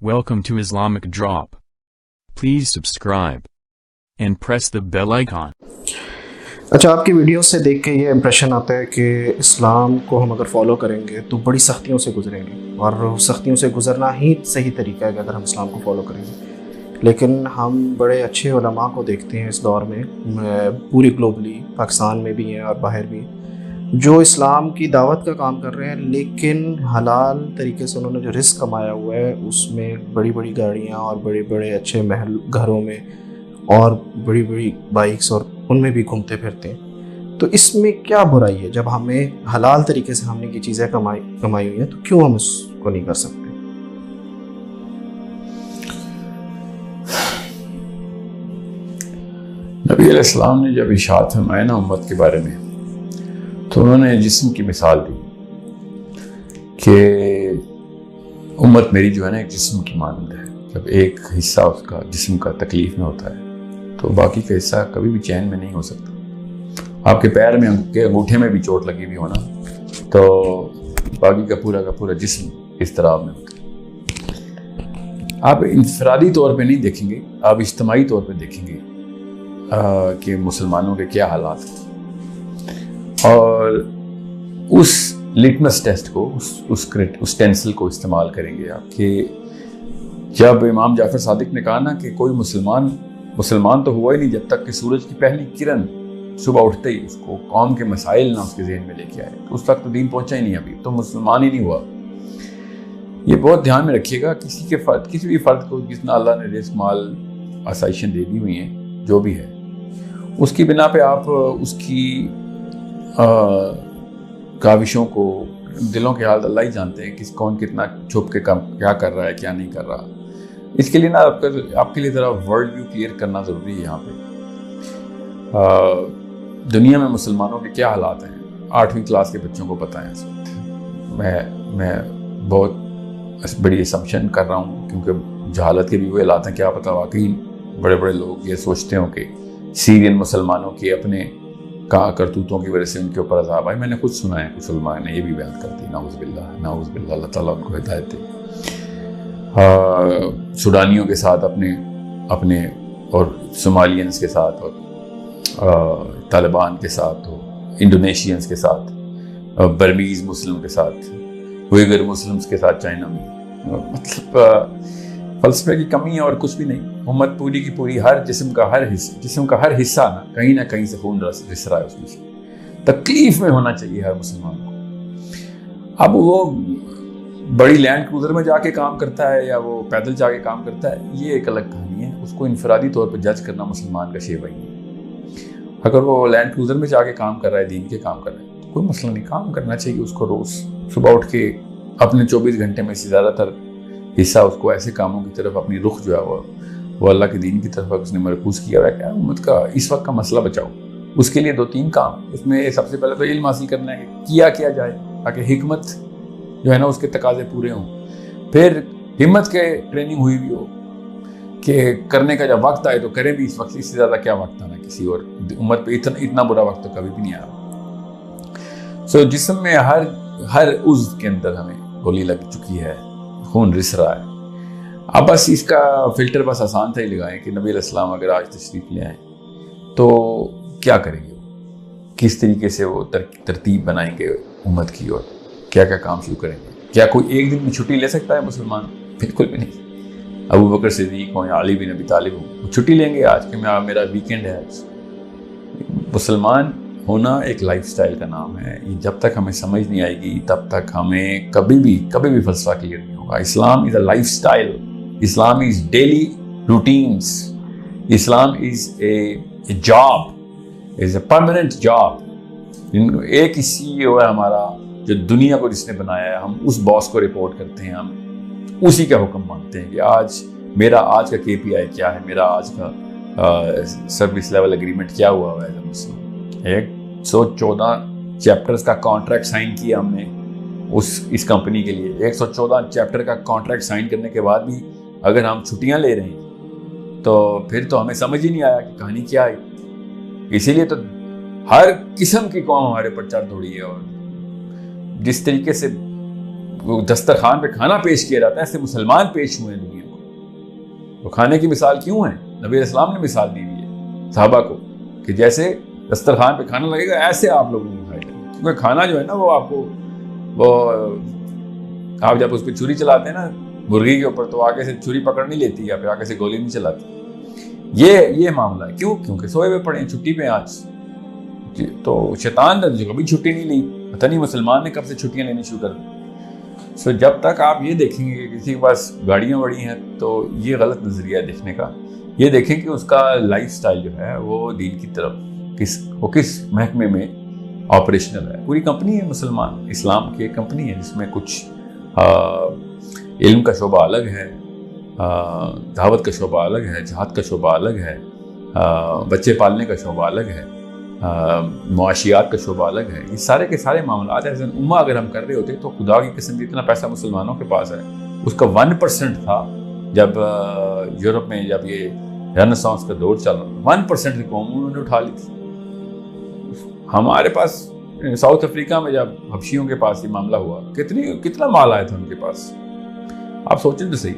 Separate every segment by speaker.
Speaker 1: Welcome to Islamic Drop. Please subscribe and press the bell icon.
Speaker 2: اچھا، آپ کی video سے دیکھ کے یہ امپریشن آتا ہے کہ اسلام کو ہم اگر فالو کریں گے تو بڑی سختیوں سے گزریں گے، اور سختیوں سے گزرنا ہی صحیح طریقہ ہے کہ اگر ہم اسلام کو فالو کریں گے۔ لیکن ہم بڑے اچھے علماء کو دیکھتے ہیں اس دور میں، پوری گلوبلی، پاکستان میں بھی ہیں اور باہر بھی، جو اسلام کی دعوت کا کام کر رہے ہیں، لیکن حلال طریقے سے انہوں نے جو رزق کمایا ہوا ہے اس میں بڑی بڑی گاڑیاں اور بڑے بڑے اچھے محل گھروں میں اور بڑی بڑی بائکس اور ان میں بھی گھومتے پھرتے ہیں۔ تو اس میں کیا برائی ہے؟ جب ہمیں حلال طریقے سے ہم نے یہ چیزیں کمائی ہوئی ہیں تو کیوں ہم اس کو نہیں کر سکتے؟
Speaker 3: نبی علیہ السلام نے جب ارشاد فرمایا نا امت کے بارے میں، تو انہوں نے جسم کی مثال دی کہ امت میری جو ہے نا ایک جسم کی مانند ہے۔ جب ایک حصہ اس کا جسم کا تکلیف میں ہوتا ہے تو باقی کا حصہ کبھی بھی چین میں نہیں ہو سکتا۔ آپ کے پیر میں کے انگوٹھے میں بھی چوٹ لگی ہوئی ہونا تو باقی کا پورا جسم اضطراب میں ہوتا ہے۔ آپ انفرادی طور پہ نہیں دیکھیں گے، آپ اجتماعی طور پہ دیکھیں گے کہ مسلمانوں کے کیا حالات ہیں، اور اس لٹمس ٹیسٹ کو، اس ٹینسل کو استعمال کریں گے آپ کہ جب امام جعفر صادق نے کہا نا کہ کوئی مسلمان تو ہوا ہی نہیں جب تک کہ سورج کی پہلی کرن صبح اٹھتے ہی اس کو قوم کے مسائل نہ اس کے ذہن میں لے کے آئے، اس تک تو دین پہنچا ہی نہیں، ابھی تو مسلمان ہی نہیں ہوا۔ یہ بہت دھیان میں رکھیے گا، کسی بھی فرد کو جتنا اللہ نے رزق مال آسائشیں دے دی ہوئی ہیں، جو بھی ہے اس کی بنا پہ آپ اس کی کاوشوں کو، دلوں کے حال اللہ ہی جانتے ہیں، کون کتنا چھپ کے کیا کر رہا ہے کیا نہیں کر رہا۔ اس کے لیے نا آپ کے لیے ذرا ورلڈ ویو کلیئر کرنا ضروری ہے۔ یہاں پہ دنیا میں مسلمانوں کے کیا حالات ہیں 8ویں کلاس کے بچوں کو پتہ ہے اس وقت۔ میں بہت بڑی اسمپشن کر رہا ہوں کیونکہ جہالت کے بھی وہ حالات ہیں، کیا پتہ واقعی بڑے بڑے لوگ یہ سوچتے ہوں کہ سیرین مسلمانوں کے اپنے کرتوتوں کی وجہ سے ان کے اوپر عذاب آئے۔ میں نے خود سنا ہے، کچھ علماء نے یہ بھی بیان کر دی، نعوذ باللہ، اللہ تعالیٰ ان کو ہدایت دے۔ سوڈانیوں کے ساتھ اپنے اور صومالینز کے ساتھ اور طالبان کے ساتھ اور انڈونیشینز کے ساتھ، برمیز مسلم کے ساتھ، ویگر مسلمز کے ساتھ چائنا میں، مطلب فلسفے کی کمی ہے اور کچھ بھی نہیں۔ امت پوری کی پوری ہر جسم کا ہر حصہ نہ کہیں سے خون رس رہا ہے، اس میں سے تکلیف میں ہونا چاہیے ہر مسلمان کو۔ اب وہ بڑی لینڈ کروزر میں جا کے کام کرتا ہے یا وہ پیدل جا کے کام کرتا ہے، یہ ایک الگ کہانی ہے۔ اس کو انفرادی طور پہ جج کرنا مسلمان کا شیوہ ہی ہے۔ اگر وہ لینڈ کروزر میں جا کے کام کر رہا ہے، دین کے کام کر رہا ہے، تو کوئی مسئلہ نہیں، کام کرنا چاہیے اس کو۔ روز صبح اٹھ کے اپنے 24 گھنٹے میں سے زیادہ تر حصہ اس کو ایسے کاموں کی طرف، اپنی رخ جو ہے وہ اللہ کے دین کی طرف اس نے مرکوز کیا ہوا ہے کہ امت کا اس وقت کا مسئلہ بچاؤ۔ اس کے لیے 2-3 کام، اس میں سب سے پہلے تو علم حاصل کرنا ہے کہ کیا جائے تاکہ حکمت جو ہے نا اس کے تقاضے پورے ہوں۔ پھر ہمت کے ٹریننگ ہوئی بھی ہو کہ کرنے کا جب وقت آئے تو کریں بھی، اس وقت اس سے زیادہ کیا وقت آنا کسی اور امت پہ، اتنا برا وقت تو کبھی بھی نہیں آیا۔ جسم میں ہر عضو کے اندر ہمیں گولی لگ چکی ہے، خون رس رہا ہے۔ اب بس اس کا فلٹر بس آسان تھا ہی لگائیں کہ نبی علیہ السلام اگر آج تشریف لے آئیں تو کیا کریں گے، کس طریقے سے وہ ترتیب بنائیں گے امت کی، اور کیا کام شروع کریں گے۔ کیا کوئی ایک دن میں چھٹی لے سکتا ہے مسلمان؟ بالکل بھی نہیں۔ ابو بکر صدیق ہوں یا علی بن ابی طالب ہوں، وہ چھٹی لیں گے آج کہ میرا ویکینڈ ہے۔ مسلمان ہونا ایک لائف سٹائل کا نام ہے، یہ جب تک ہمیں سمجھ نہیں آئے گی تب تک ہمیں کبھی بھی فلسفہ کلیئر نہیں ہوگا۔ Islam is a lifestyle, Islam is daily routines, Islam is a job, is a permanent job. ایک ہی CEO ہے ہمارا جو دنیا کو جس نے بنایا ہے، ہم اس باس کو رپورٹ کرتے ہیں، ہم اسی کا حکم مانتے ہیں کہ میرا آج کا KPI کیا ہے، میرا آج کا سروس لیول اگریمنٹ کیا ہوا ہے۔ 114 چیپٹرز کا کانٹریکٹ سائن کیا ہم نے اس کمپنی کے لیے۔ 114 چیپٹر کا کانٹریکٹ سائن کرنے کے بعد بھی اگر ہم چھٹیاں لے رہے ہیں تو پھر تو ہمیں سمجھ ہی نہیں آیا کہ کہانی کیا ہے۔ اسی لیے تو ہر قسم کی قوم ہمارے پر چڑھ دوڑی ہے، اور جس طریقے سے دسترخوان پہ کھانا پیش کیا جاتا ہے، ایسے مسلمان پیش ہوئے ہیں دنیا کو. تو کھانے کی مثال کیوں ہے؟ نبی علیہ السلام نے مثال دی ہوئی ہے صحابہ کو کہ جیسے دسترخوان پہ کھانا لگے گا ایسے آپ لوگوں کو کھائے گا. کیونکہ کھانا جو ہے نا وہ آپ کو آپ جب اس پہ چھری چلاتے ہیں نا مرغی کے اوپر تو آگے سے چھری پکڑ نہیں لیتی یا پھر آگے سے گولی نہیں چلاتی. یہ معاملہ ہے. کیوں؟ کیونکہ سوئے ہوئے پڑے ہیں، چھٹی پہ آج. تو شیطان نے جو کبھی چھٹی نہیں لی، پتہ نہیں مسلمان نے کب سے چھٹیاں لینی شروع کر دی. جب تک آپ یہ دیکھیں گے کہ کسی کے پاس گاڑیاں بڑی ہیں تو یہ غلط نظریہ ہے دیکھنے کا. یہ دیکھیں کہ اس کا لائف سٹائل جو ہے وہ دین کی طرف کس محکمے میں آپریشنل ہے. پوری کمپنی ہے مسلمان اسلام کی، ایک کمپنی ہے جس میں کچھ علم کا شعبہ الگ ہے، دعوت کا شعبہ الگ ہے، جہاد کا شعبہ الگ ہے، بچے پالنے کا شعبہ الگ ہے، معاشیات کا شعبہ الگ ہے. یہ سارے کے سارے معاملات ایز این امہ اگر ہم کر رہے ہوتے تو خدا کی قسم جتنا پیسہ مسلمانوں کے پاس ہے اس کا 1% تھا. جب یورپ میں جب یہ رینیسانس کا دور چل رہا 1% کی قوم انہوں نے اٹھا لی تھی. ہمارے پاس ساؤتھ افریقہ میں جب حبشیوں کے پاس یہ معاملہ ہوا کتنا مال آیا تھا ان کے پاس. آپ سوچیں تو صحیح،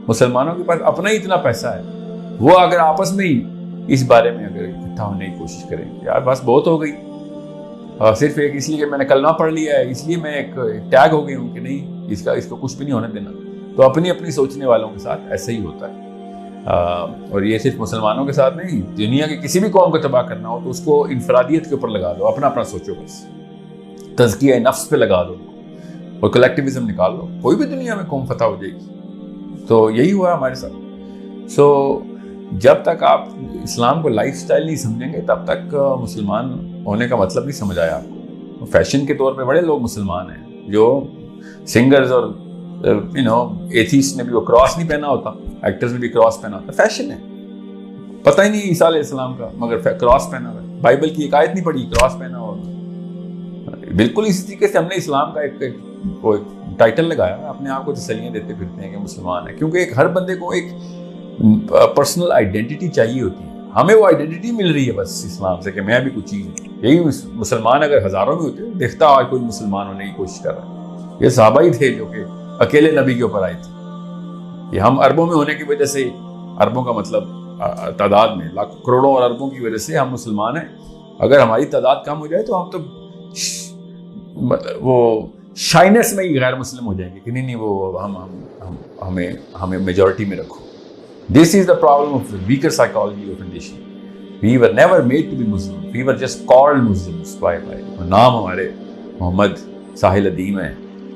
Speaker 3: مسلمانوں کے پاس اپنا ہی اتنا پیسہ ہے، وہ اگر آپس میں ہی اس بارے میں اگر اکٹھا ہونے کی کوشش کریں کہ یار بس بہت ہو گئی، صرف ایک اس لیے کہ میں نے کلمہ پڑھ لیا ہے اس لیے میں ایک ٹیگ ہو گئی ہوں کہ نہیں اس کو کچھ بھی نہیں ہونے دینا. تو اپنی سوچنے والوں کے ساتھ ایسا ہی ہوتا ہے. اور یہ صرف مسلمانوں کے ساتھ نہیں، دنیا کی کسی بھی قوم کو تباہ کرنا ہو تو اس کو انفرادیت کے اوپر لگا دو، اپنا سوچو، بس تزکیہ نفس پہ لگا دو اور کلیکٹیوزم نکال لو، کوئی بھی دنیا میں قوم فتح ہو جائے گی. تو یہی ہوا ہمارے ساتھ. جب تک آپ اسلام کو لائف سٹائل نہیں سمجھیں گے تب تک مسلمان ہونے کا مطلب نہیں سمجھ آیا آپ کو. فیشن کے طور پہ بڑے لوگ مسلمان ہیں، جو سنگرز اور ایتھیسٹ نے بھی وہ کراس نہیں پہنا ہوتا، ایکٹرز نے بھی کراس پہنا ہوتا. فیشن ہے، پتہ ہی نہیں عیسیٰ علیہ السلام کا مگر کراس پہنا ہوا ہے. بائبل کی ایک آیت نہیں پڑھی، کراس پہنا ہوا. بالکل اسی طریقے سے ہم نے اسلام کا ایک ٹائٹل لگایا، اپنے آپ کو تسلیاں دیتے پھرتے ہیں کہ مسلمان ہے. کیونکہ ہر بندے کو ایک پرسنل آئیڈینٹی چاہیے ہوتی ہے. ہمیں وہ آئیڈینٹی مل رہی ہے بس اسلام سے کہ میں بھی کچھ چیز ہوں. یہی مسلمان اگر ہزاروں میں ہوتے دیکھتا آج کوئی مسلمان ہونے کی کوشش کر رہا ہے. یہ صحابہ ہی تھے جو کہ اکیلے نبی کے اوپر آئے تھے. یہ ہم اربوں میں ہونے کی وجہ سے، اربوں کا مطلب تعداد میں لاکھوں کروڑوں اور اربوں کی وجہ سے ہم مسلمان ہیں. اگر ہماری تعداد کم ہو جائے تو ہم تو وہ شائنس میں ہی غیر مسلم ہو جائیں گے کہ نہیں وہ ہمیں میجورٹی میں رکھو. This is the problem of the weaker psychology of nation. We were never made to be Muslim. We were just called Muslims by نام ہمارے محمد ساحل ادیم ہے،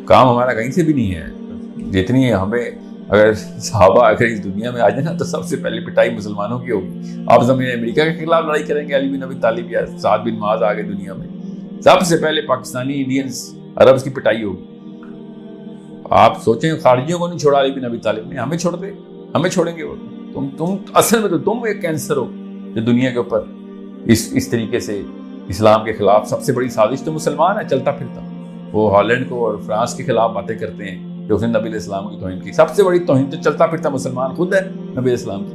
Speaker 3: کام ہمارا کہیں سے بھی نہیں ہے. جتنی ہمیں اگر صحابہ اگر اس دنیا میں آ جائیں نا تو سب سے پہلے پٹائی مسلمانوں کی ہوگی. آپ زمین امریکہ کے خلاف لڑائی کریں گے، علی بن ابی طالب یا سعد بن معاذ آ گئے دنیا میں، سب سے پہلے پاکستانی انڈینز عربز کی پٹائی ہوگی. آپ سوچیں خارجیوں کو نہیں چھوڑا علی بن ابی طالب نے، ہمیں چھوڑ دے، ہمیں چھوڑیں گے وہ. تم اصل میں تو تم ایک کینسر ہو جو دنیا کے اوپر اس طریقے سے اسلام کے خلاف سب سے بڑی سازش تو مسلمان ہے چلتا پھرتا. وہ ہالینڈ کو اور فرانس کے خلاف باتیں کرتے ہیں جو اس نے نبی علیہ السلام کی توہین کی. سب سے بڑی توہین تو چلتا پھرتا مسلمان خود ہے نبی علیہ السلام کی.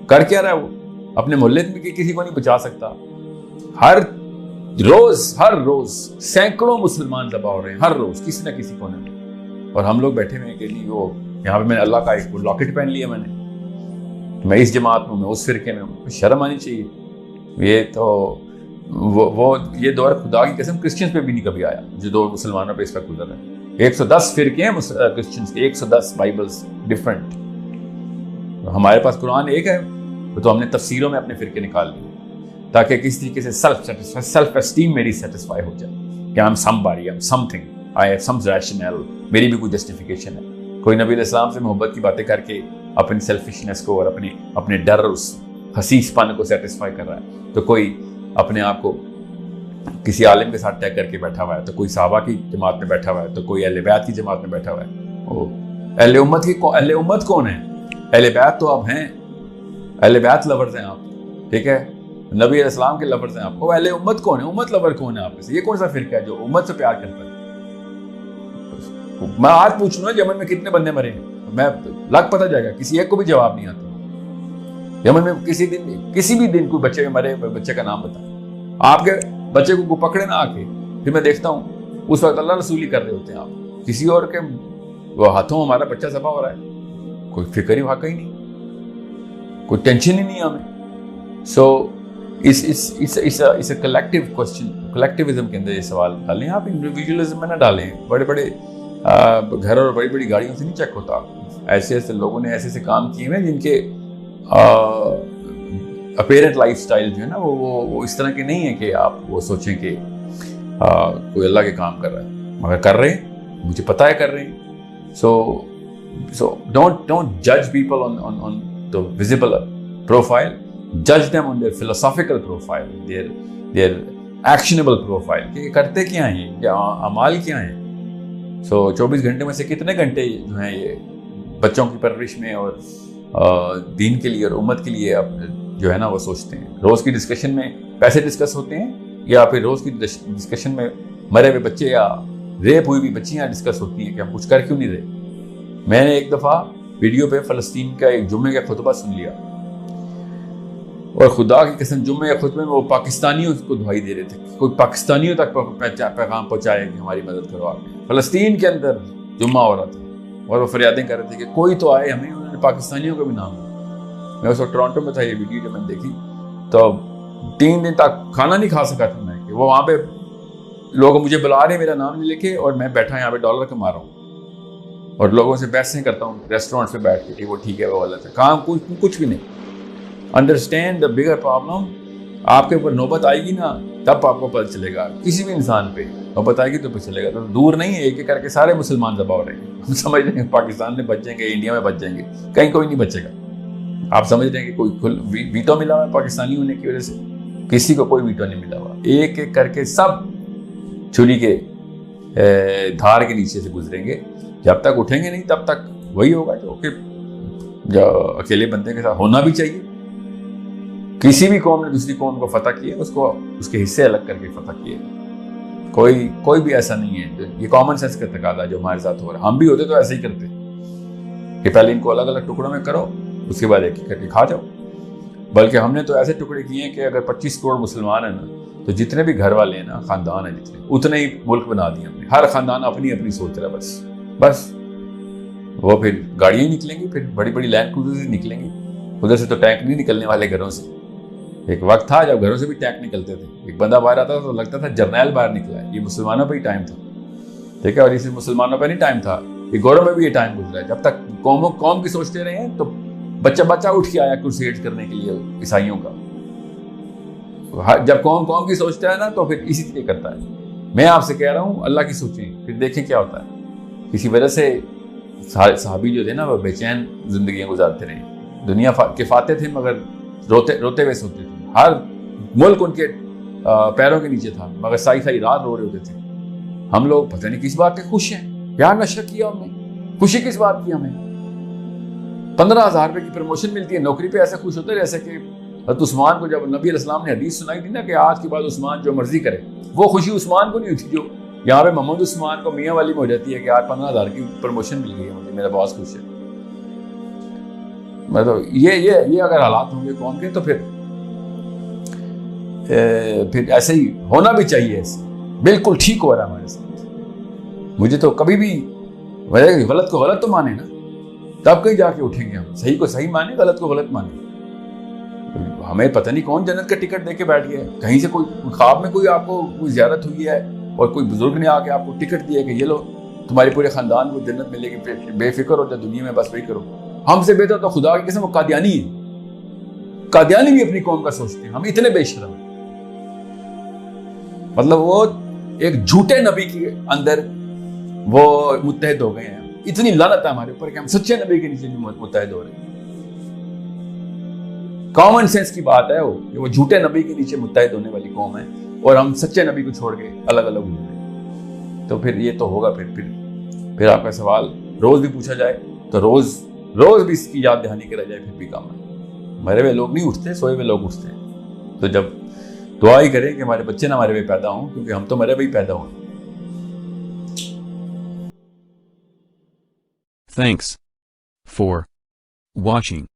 Speaker 3: کر کیا رہا ہے وہ؟ اپنے محلے میں کسی کو نہیں بچا سکتا. ہر روز سینکڑوں مسلمان ذبح ہو رہے ہیں، ہر روز کسی نہ کسی کونے میں. اور ہم لوگ بیٹھے ہوئے ہیں کہ نہیں وہ یہاں پہ میں نے اللہ کا ایک لاکٹ پہن لیا، میں اس جماعت میں اس فرقے میں ہوں. شرم آنی چاہیے. یہ تو وہ یہ دور خدا کی قسم کرسچنز پہ بھی نہیں کبھی آیا جو دور مسلمانوں پہ اس وقت گزر رہے ہیں. 110 فرقے ہیں کرسچنز کے، 110 بائبلز ڈفرنٹ. ہمارے پاس قرآن ایک ہے تو ہم نے تفسیروں میں اپنے فرقے نکال لیے تاکہ کس طریقے سے سیلف اسٹیم میری سیٹسفائی ہو جائے کہ I am somebody, I am something, I have some rationale, میری بھی کوئی جسٹیفیکیشن ہے. کوئی نبی علیہ السلام سے محبت کی باتیں کر کے اپنی سیلفشنس کو اور اپنے ڈر اس حسیس پن کو سیٹسفائی کر رہا ہے، تو کوئی اپنے آپ کو کسی عالم کے ساتھ ٹیگ کر کے بیٹھا ہوا ہے، تو کوئی صحابہ کی جماعت میں بیٹھا ہوا ہے، تو کوئی اہل بیت کی جماعت میں بیٹھا ہوا ہے. اہل امت کون ہے؟ اہل بیت تو آپ ہیں، اہل بیت لورز ہیں آپ، ٹھیک ہے، نبی علیہ السلام کے لورز ہیں آپ. وہ اہل امت کون ہے؟ امت لور کون ہے آپ میں سے؟ یہ کون سا فرقہ ہے جو امت سے پیار کرتا ہے؟ میں آج پوچھ لوں یمن میں کتنے بندے مرے ہیں، میں لگ پتہ جائے گا، کسی ایک کو بھی جواب نہیں آتا. یمن میں کسی بھی دن کوئی بچے مرے، بچے کا نام بتائیں. آپ کے بچے کو پکڑے نہ آ کے، پھر میں دیکھتا ہوں اس وقت اللہ رسول ہی کر رہے ہوتے ہیں آپ. کسی اور کے وہ ہاتھوں ہمارا بچہ ذبح ہو رہا ہے، کوئی فکر ہی واقعی نہیں، کوئی ٹینشن ہی نہیں ہمیں. سو اس کلیکٹیو کوشچن، کلیکٹیوزم کے اندر یہ سوال ڈالیں آپ، انڈیویجولزم میں نہ ڈالیں. بڑے بڑے گھر اور بڑی بڑی گاڑیوں سے نہیں چیک ہوتا. ایسے ایسے لوگوں نے ایسے ایسے کام کیے ہیں جن کے اپیرنٹ لائف سٹائل جو ہے نا وہ اس طرح کے نہیں ہیں کہ آپ وہ سوچیں کہ کوئی اللہ کے کام کر رہا ہے، مگر کر رہے ہیں، مجھے پتہ ہے کر رہے ہیں. سو ڈونٹ جج people on the visible profile. Judge them on their philosophical profile, their actionable profile, کہ کرتے کیا ہیں، کیا اعمال کیا ہیں. 24 گھنٹے میں سے کتنے گھنٹے جو ہیں یہ بچوں کی پرورش میں اور دین کے لیے اور امت کے لیے جو ہے نا وہ سوچتے ہیں. روز کی ڈسکشن میں پیسے ڈسکس ہوتے ہیں، یا پھر روز کی ڈسکشن میں مرے ہوئے بچے یا ریپ ہوئی ہوئی بچیاں ڈسکس ہوتی ہیں کہ ہم کچھ کر کیوں نہیں رہے. میں نے ایک دفعہ ویڈیو پہ فلسطین کا ایک جمعے کا خطبہ سن لیا، اور خدا کی قسم جمعے کے خطبے میں وہ پاکستانیوں کو دعائی دے رہے تھے کہ کوئی پاکستانیوں تک پیغام پہنچائے کہ ہماری مدد کرو. آپ فلسطین کے اندر جمعہ ہو رہا تھا اور وہ فریادیں کر رہے تھے کہ کوئی تو آئے ہمیں. انہوں نے پاکستانیوں کا بھی نام لیا. میں اس وقت ٹورانٹو میں تھا، یہ ویڈیو جب میں نے دیکھی تو 3 دن تک کھانا نہیں کھا سکا تھا میں، کہ وہ وہاں پہ لوگ مجھے بلا رہے ہیں میرا نام نہیں لکھے، اور میں بیٹھا یہاں پہ ڈالر کما رہا ہوں اور لوگوں سے بحثیں کرتا ہوں ریسٹورینٹ پہ بیٹھ کے کہ وہ ٹھیک ہے وہ غلط ہے. کام کچھ بھی نہیں. Understand the bigger problem. آپ کے اوپر نوبت آئے گی نا تب آپ کو پتہ چلے گا. کسی بھی انسان پہ نوبت آئے گی تو پتہ چلے گا. تو دور نہیں ہے، ایک ایک کر کے سارے مسلمان ذبح ہو رہے ہیں. ہم سمجھ رہے ہیں پاکستان میں بچ جائیں گے، انڈیا میں بچ جائیں گے، کہیں کوئی نہیں بچے گا. آپ سمجھ رہے ہیں کہ کوئی ویٹو ملا ہوا ہے پاکستانی ہونے کی وجہ سے؟ کسی کو کوئی ویٹو نہیں ملا ہوا. ایک ایک کر کے سب چھری کے دھار کے نیچے سے گزریں گے. جب تک اٹھیں گے نہیں تب تک وہی ہوگا جو اکیلے بندے کے ساتھ ہونا بھی چاہیے. کسی بھی قوم نے دوسری قوم کو فتح کیا اس کو اس کے حصے الگ کر کے فتح کیے. کوئی بھی ایسا نہیں ہے. یہ کامن سینس کا تقاضا جو ہمارے ساتھ ہو رہا ہے. ہم بھی ہوتے تو ایسے ہی کرتے کہ پہلے ان کو الگ الگ ٹکڑوں میں کرو، اس کے بعد ایک ایک کر کے کھا جاؤ. بلکہ ہم نے تو ایسے ٹکڑے کیے ہیں کہ اگر 25 کروڑ مسلمان ہیں نا تو جتنے بھی گھر والے ہیں نا، خاندان ہیں جتنے، اتنے ہی ملک بنا دیے ہم نے. ہر خاندان اپنی اپنی سوچ رہا ہے بس. وہ پھر گاڑیاں ہی نکلیں گی، پھر بڑی بڑی لینڈ کروزر نکلیں گی. ادھر سے تو ٹینک نہیں نکلنے والے گھروں سے. ایک وقت تھا جب گھروں سے بھی ٹینک نکلتے تھے. ایک بندہ باہر آتا تھا تو لگتا تھا جرنیل باہر نکلا ہے. یہ مسلمانوں پہ ہی ٹائم تھا، ٹھیک ہے. اور اسے مسلمانوں پہ نہیں ٹائم تھا، یہ گوروں میں بھی یہ ٹائم گزرا ہے. جب تک قوم کی سوچتے رہے ہیں تو بچہ اٹھ کے آیا کروسیڈ کرنے کے لیے عیسائیوں کا. جب قوم کی سوچتا ہے نا تو پھر اسی طرح کرتا ہے. میں آپ سے کہہ رہا ہوں اللہ کی سوچیں، پھر دیکھیں کیا ہوتا ہے. کسی وجہ سے صحابی جو تھے نا وہ بے چین زندگیاں گزارتے رہے. دنیا کے فاتح تھے مگر روتے ہوئے سوتے تھے. ہر ملک ان کے پیروں کے نیچے تھا مگر سائی رات رو رہے ہوتے تھے. ہم لوگ پتہ نہیں کس بات کے خوش ہیں. پیار نشہ کیا ہم نے، خوشی کس بات کی؟ ہمیں 15,000 روپے کی پروموشن ملتی ہے نوکری پہ، ایسے خوش ہوتے جیسے کہ حضرت عثمان کو جب نبی علیہ السلام نے حدیث سنائی تھی نا کہ آج کے بعد عثمان جو مرضی کرے، وہ خوشی عثمان کو نہیں ہوتی جو یہاں پہ محمد عثمان کو میاں والی میں ہو جاتی ہے کہ آج 15,000 کی پروموشن مل گئی ہے مجھے، میرا باس خوش ہے. مطلب یہ اگر حالات ہوں گے قوم کے تو پھر ایسے ہی ہونا بھی چاہیے. ایسے بالکل ٹھیک ہو رہا ہے ہمارے ساتھ. مجھے تو کبھی بھی غلط کو غلط تو مانے نا، تب کہیں جا کے اٹھیں گے. ہم صحیح کو صحیح مانیں، غلط کو غلط مانیں. ہمیں پتہ نہیں کون جنت کا ٹکٹ دے کے بیٹھ گیا ہے. کہیں سے کوئی خواب میں کوئی آپ کو کوئی زیارت ہوئی ہے اور کوئی بزرگ نے آ کے آپ کو ٹکٹ دیا کہ یہ لو تمہارے پورے خاندان کو جنت ملے گی، بے فکر ہو جائے دنیا میں، بس وہی کرو. ہم سے بہتر تو خدا کی قسم وہ قادیانی ہے. قادیانی بھی اپنی قوم کا سوچتے ہیں. ہم اتنے بے شرم ہیں. مطلب وہ ایک جھوٹے نبی کے اندر وہ متحد ہو گئے ہیں. اتنی لعنت ہے ہمارے اوپر کہ ہم سچے نبی کے نیچے متحد ہو رہے ہیں. کامن سینس کی بات ہے وہ کہ وہ جھوٹے نبی کے نیچے متحد ہونے والی قوم ہے اور ہم سچے نبی کو چھوڑ کے الگ الگ ہو گئے. تو پھر یہ تو ہوگا. پھر آپ کا سوال روز بھی پوچھا جائے تو روز بھی اس کی یاد دہانی کرا جائے پھر بھی کام ہے. مرے ہوئے لوگ نہیں اٹھتے، سوئے ہوئے لوگ اٹھتے ہیں. تو جب دعا ہی کریں کہ ہمارے بچے نہ مرے ہوئے پیدا ہوں، کیونکہ ہم تو مرے ہوئے پیدا ہوئے.
Speaker 1: Thanks for watching.